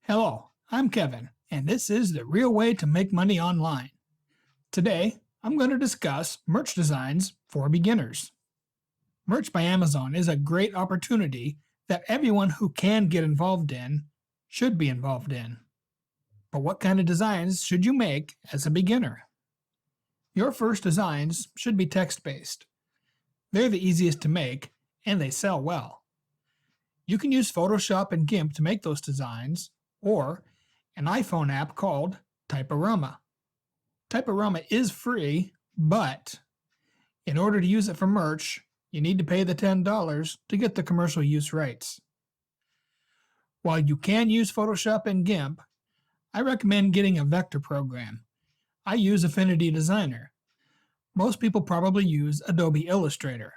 Hello, I'm Kevin, and this is the real way to make money online. Today, I'm going to discuss merch designs for beginners. Merch by Amazon is a great opportunity that everyone who can get involved in should be involved in. But what kind of designs should you make as a beginner? Your first designs should be text-based. They're the easiest to make, and they sell well. You can use Photoshop and GIMP to make those designs, or an iPhone app called Typorama. Typorama is free, but in order to use it for merch, you need to pay the $10 to get the commercial use rights. While you can use Photoshop and GIMP, I recommend getting a vector program. I use Affinity Designer. Most people probably use Adobe Illustrator.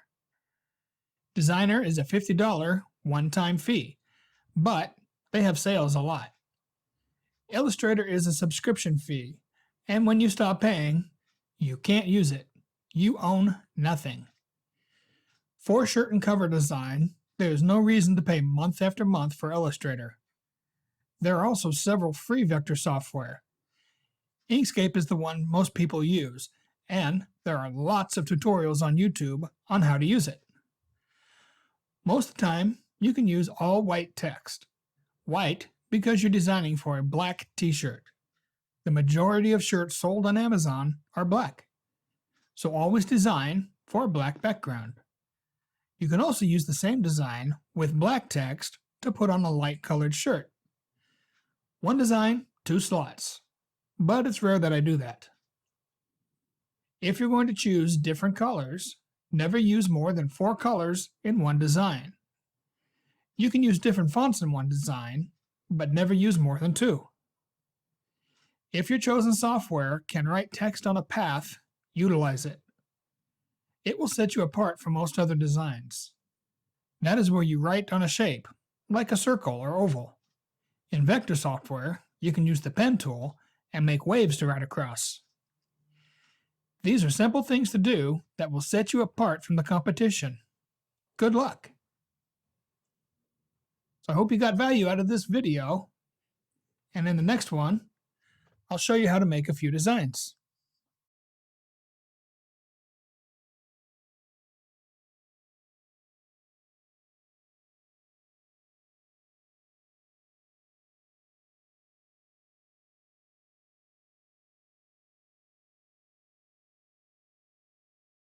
Designer is a $50 one-time fee, but they have sales a lot. Illustrator is a subscription fee, and when you stop paying, you can't use it. You own nothing. For shirt and cover design, there is no reason to pay month after month for Illustrator. There are also several free vector software. Inkscape is the one most people use, and there are lots of tutorials on YouTube on how to use it. Most of the time, you can use all white text. White because you're designing for a black t-shirt. The majority of shirts sold on Amazon are black, so always design for a black background. You can also use the same design with black text to put on a light-colored shirt. One design, two slots, but it's rare that I do that. If you're going to choose different colors, never use more than 4 colors in one design. You can use different fonts in one design, but never use more than 2. If your chosen software can write text on a path, utilize it. It will set you apart from most other designs. That is where you write on a shape, like a circle or oval. In vector software, you can use the pen tool and make waves to write across. These are simple things to do that will set you apart from the competition. Good luck! So I hope you got value out of this video, and in the next one, I'll show you how to make a few designs.